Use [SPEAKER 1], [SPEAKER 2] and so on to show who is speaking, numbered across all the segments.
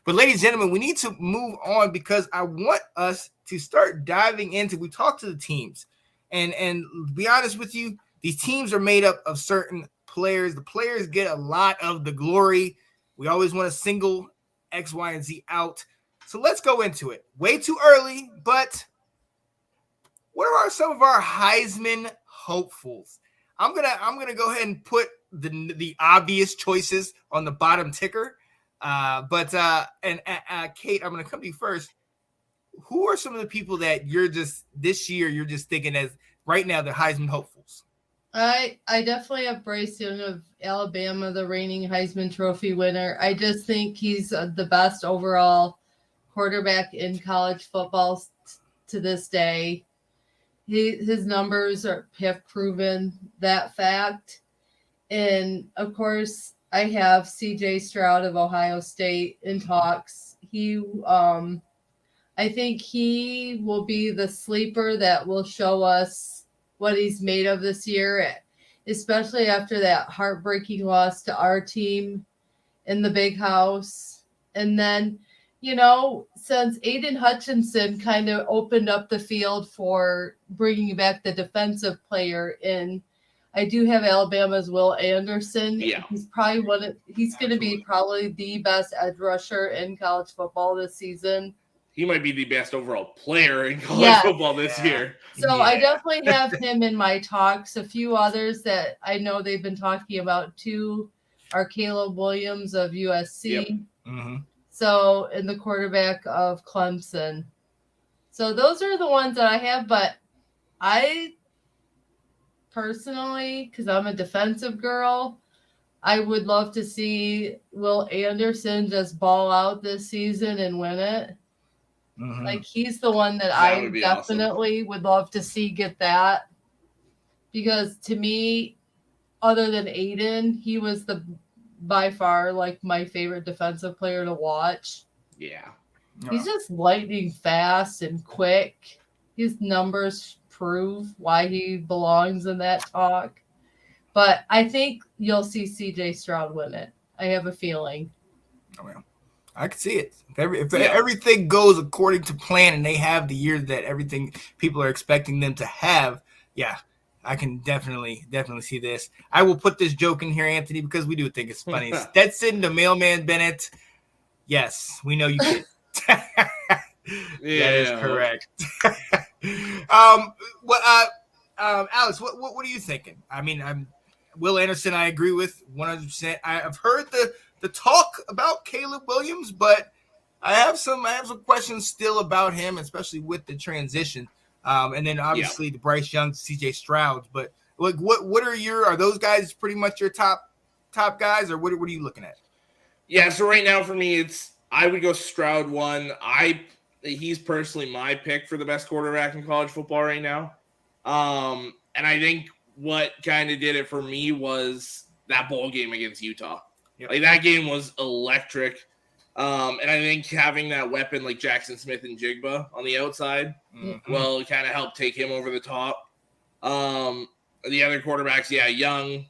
[SPEAKER 1] But ladies and gentlemen, we need to move on because I want us to start diving into. We talk to the teams, and to be honest with you, these teams are made up of certain players. The players get a lot of the glory. We always want to single X, Y, and Z out. So let's go into it. Way too early, but what are some of our Heisman hopefuls? I'm gonna go ahead and put the obvious choices on the bottom ticker. But Kate, I'm gonna come to you first. Who are some of the people that you're just this year you're just thinking as right now the Heisman hopefuls?
[SPEAKER 2] I definitely have Bryce Young of Alabama, the reigning Heisman Trophy winner. I just think he's the best overall quarterback in college football to this day. His numbers have proven that fact. And, of course, I have C.J. Stroud of Ohio State in talks. I think he will be the sleeper that will show us what he's made of this year, especially after that heartbreaking loss to our team in the Big House. And then, since Aiden Hutchinson kind of opened up the field for bringing back the defensive player in, I do have Alabama's Will Anderson.
[SPEAKER 3] Yeah.
[SPEAKER 2] He's going to be probably the best edge rusher in college football this season.
[SPEAKER 3] He might be the best overall player in college football this year.
[SPEAKER 2] So I definitely have him in my talks. A few others that I know they've been talking about too are Caleb Williams of USC.
[SPEAKER 1] Yep. Mm-hmm.
[SPEAKER 2] So, and the quarterback of Clemson. So those are the ones that I have, but I personally, because I'm a defensive girl, I would love to see Will Anderson just ball out this season and win it. Mm-hmm. Like, he's the one that I definitely would love to see get that. Because to me, other than Aiden, he was by far like my favorite defensive player to watch.
[SPEAKER 3] Yeah.
[SPEAKER 2] He's just lightning fast and quick. His numbers prove why he belongs in that talk. But I think you'll see C.J. Stroud win it. I have a feeling.
[SPEAKER 1] Oh, yeah. I can see it. If everything goes according to plan and they have the year that everything people are expecting them to have, yeah, I can definitely see this. I will put this joke in here, Anthony, because we do think it's funny. Stetson, the mailman Bennett. Yes, we know you can. That is correct. Alex, what are you thinking? I mean, Will Anderson, I agree with 100%. I've heard the talk about Caleb Williams, but I have some questions still about him, especially with the transition. And then obviously the Bryce Young, CJ Stroud. But like, what are those guys pretty much your top guys, or what are you looking at?
[SPEAKER 3] Yeah, so right now for me, I would go Stroud 1. He's personally my pick for the best quarterback in college football right now. And I think what kind of did it for me was that bowl game against Utah. Yep. Like, that game was electric. And I think having that weapon like Jackson Smith and Jigba on the outside will kind of help take him over the top. The other quarterbacks, Young.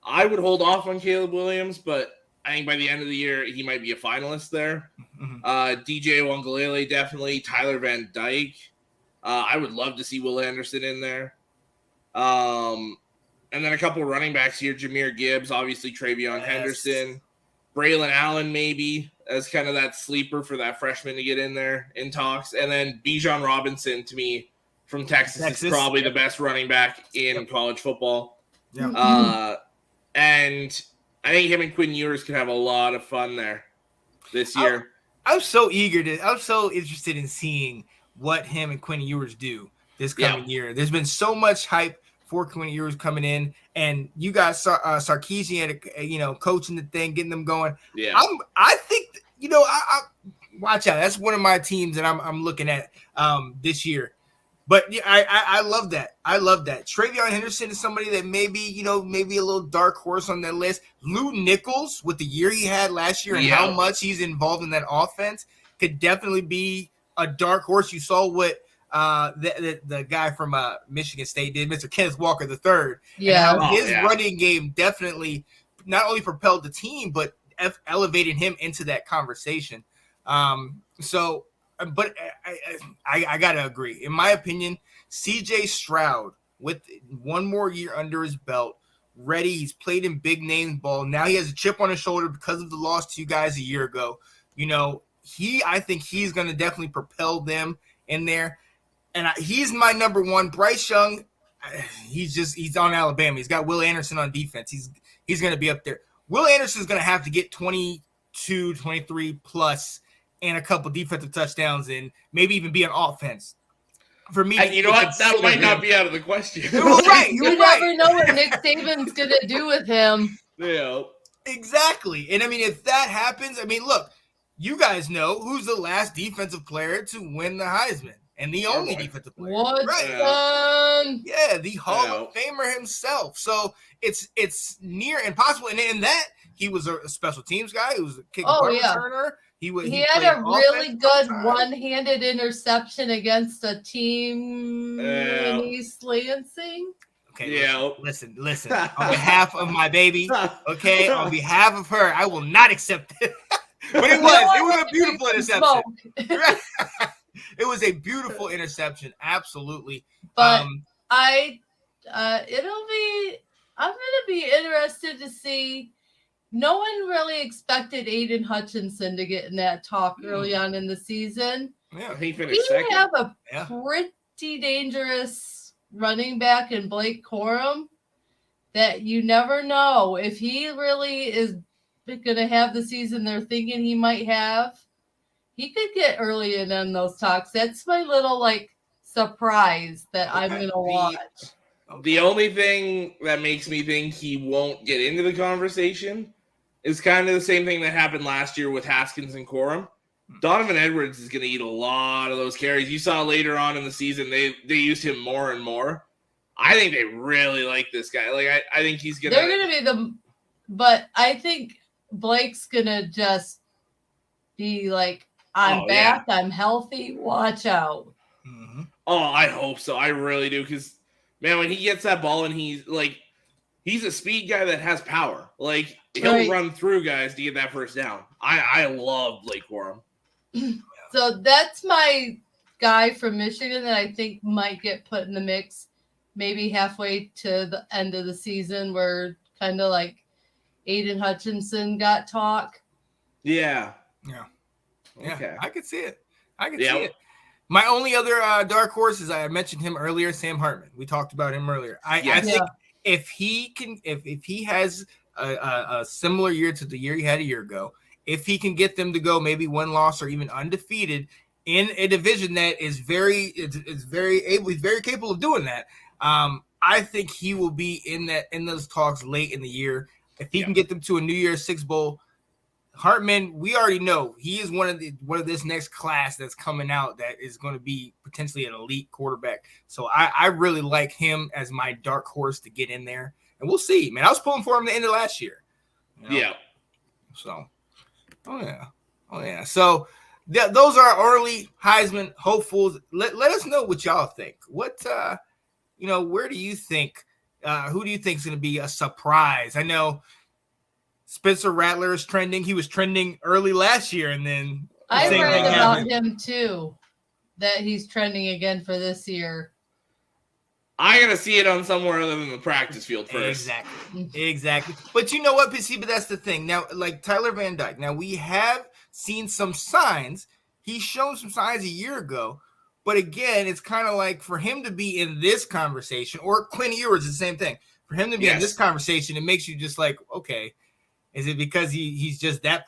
[SPEAKER 3] I would hold off on Caleb Williams, but I think by the end of the year, he might be a finalist there. DJ Uiagalelei, definitely. Tyler Van Dyke. I would love to see Will Anderson in there. And then a couple of running backs here. Jahmyr Gibbs, obviously Travion Henderson. Braylon Allen, maybe, as kind of that sleeper for that freshman to get in there in talks. And then Bijan Robinson, to me, from Texas. Is probably the best running back in college football. Yeah. And I think him and Quinn Ewers could have a lot of fun there this year.
[SPEAKER 1] I'm so interested in seeing what him and Quinn Ewers do this coming year. There's been so much hype for Quinn Ewers coming in, and you got Sarkisian, coaching the thing, getting them going.
[SPEAKER 3] Yeah,
[SPEAKER 1] I think I watch out. That's one of my teams that I'm looking at this year. But yeah, I love that. I love that. Travion Henderson is somebody that maybe a little dark horse on that list. Lou Nichols, with the year he had last year and how much he's involved in that offense, could definitely be a dark horse. You saw what the guy from Michigan State did, Mr. Kenneth Walker III.
[SPEAKER 2] Yeah.
[SPEAKER 1] And how his running game definitely not only propelled the team, but elevated him into that conversation. But I gotta agree. In my opinion, CJ Stroud with one more year under his belt, ready. He's played in big name ball. Now he has a chip on his shoulder because of the loss to you guys a year ago. I think he's going to definitely propel them in there. And he's my number one. Bryce Young, he's on Alabama. He's got Will Anderson on defense. He's going to be up there. Will Anderson's going to have to get 22, 23 plus and a couple defensive touchdowns and maybe even be an offense. For me,
[SPEAKER 3] and you know what? That might not be out of the question.
[SPEAKER 1] You're right.
[SPEAKER 2] You never know what Nick Saban's going to do with him.
[SPEAKER 3] Yeah.
[SPEAKER 1] Exactly. And I mean, if that happens, I mean, look, you guys know who's the last defensive player to win the Heisman and the only defensive player.
[SPEAKER 2] What?
[SPEAKER 1] Right. Yeah, the Hall of Famer himself. So it's near impossible. And in that, he was a special teams guy. He was a kick returner. He
[SPEAKER 2] had a really good one-handed interception against a team in East Lansing.
[SPEAKER 1] Okay, yeah. Listen. On behalf of my baby, okay, on behalf of her, I will not accept it. But it was a beautiful interception. It was a beautiful interception, absolutely.
[SPEAKER 2] But I'm gonna be interested to see. No one really expected Aiden Hutchinson to get in that talk early on in the season.
[SPEAKER 3] Yeah, he finished second.
[SPEAKER 2] We have a pretty dangerous running back in Blake Corum that you never know if he really is going to have the season they're thinking he might have. He could get early in those talks. That's my little surprise that I'm going to watch.
[SPEAKER 3] The only thing that makes me think he won't get into the conversation is kind of the same thing that happened last year with Haskins and Corum. Donovan Edwards is going to eat a lot of those carries. You saw later on in the season, they used him more and more. I think they really like this guy. I think he's going to...
[SPEAKER 2] They're going to be but I think Blake's going to just be like, I'm back, I'm healthy, watch out.
[SPEAKER 3] Mm-hmm. Oh, I hope so. I really do, because, man, when he gets that ball and he's a speed guy that has power. He'll run through guys to get that first down. I love Blake Corum.
[SPEAKER 2] So that's my guy from Michigan that I think might get put in the mix maybe halfway to the end of the season where kind of like Aiden Hutchinson got talk.
[SPEAKER 3] Yeah.
[SPEAKER 1] Okay. I could see it. See it. My only other dark horse is I mentioned him earlier, Sam Hartman. We talked about him earlier. I think if he has a similar year to the year he had a year ago, if he can get them to go maybe one loss or even undefeated in a division that is very able, he's very capable of doing that. I think he will be in those talks late in the year. If he can get them to a New Year's Six Bowl, Hartman, we already know he is one of this next class that's coming out that is going to be potentially an elite quarterback. So I really like him as my dark horse to get in there, and we'll see. Man, I was pulling for him the end of last year.
[SPEAKER 3] Yeah.
[SPEAKER 1] So, oh yeah. So those are our early Heisman hopefuls. Let us know what y'all think. What where do you think? Who do you think is going to be a surprise? I know Spencer Rattler is trending. He was trending early last year, and then
[SPEAKER 2] I read about him too, that he's trending again for this year.
[SPEAKER 3] I gotta see it on somewhere other than the practice field first.
[SPEAKER 1] Exactly. But you know what, PC? But that's the thing. Now, like Tyler Van Dyke. Now we have seen some signs. He's shown some signs a year ago. But again, it's kind of like for him to be in this conversation, or Quinn Ewers is the same thing. For him to be in this conversation, it makes you just like, okay, is it because he's just that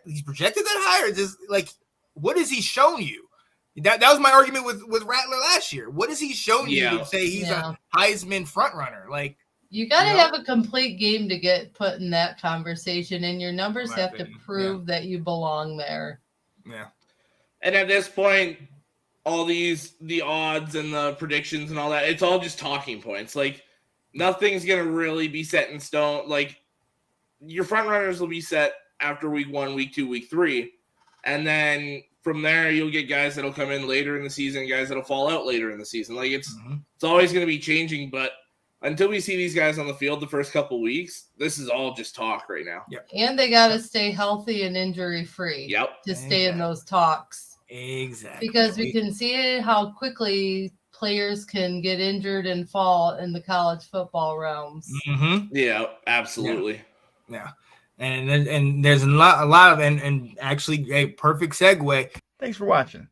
[SPEAKER 1] he's projected that high, or just like what has he shown you? That was my argument with Rattler last year. What has he shown you to say he's a Heisman front runner? Like
[SPEAKER 2] you got to have a complete game to get put in that conversation, and your numbers have to prove that you belong there.
[SPEAKER 1] Yeah.
[SPEAKER 3] And at this point, all the odds and the predictions and all that, it's all just talking points. Like nothing's gonna really be set in stone. Like your front runners will be set after week 1, week 2, week 3, and then from there you'll get guys that'll come in later in the season, guys that'll fall out later in the season. Like it's always gonna be changing, but until we see these guys on the field the first couple weeks, this is all just talk right now.
[SPEAKER 1] Yep.
[SPEAKER 2] And they got to stay healthy and injury free.
[SPEAKER 3] Yep.
[SPEAKER 2] To stay in those talks.
[SPEAKER 1] Exactly.
[SPEAKER 2] Because we can see how quickly players can get injured and fall in the college football realms.
[SPEAKER 1] Mm-hmm.
[SPEAKER 3] Yeah, absolutely.
[SPEAKER 1] Yeah. And there's a lot of and actually a perfect segue.
[SPEAKER 4] Thanks for watching.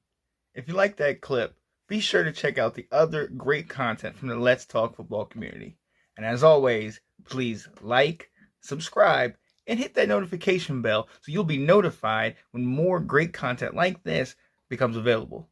[SPEAKER 4] If you like that clip, be sure to check out the other great content from the Let's Talk Football community. And as always, please like, subscribe, and hit that notification bell so you'll be notified when more great content like this becomes available.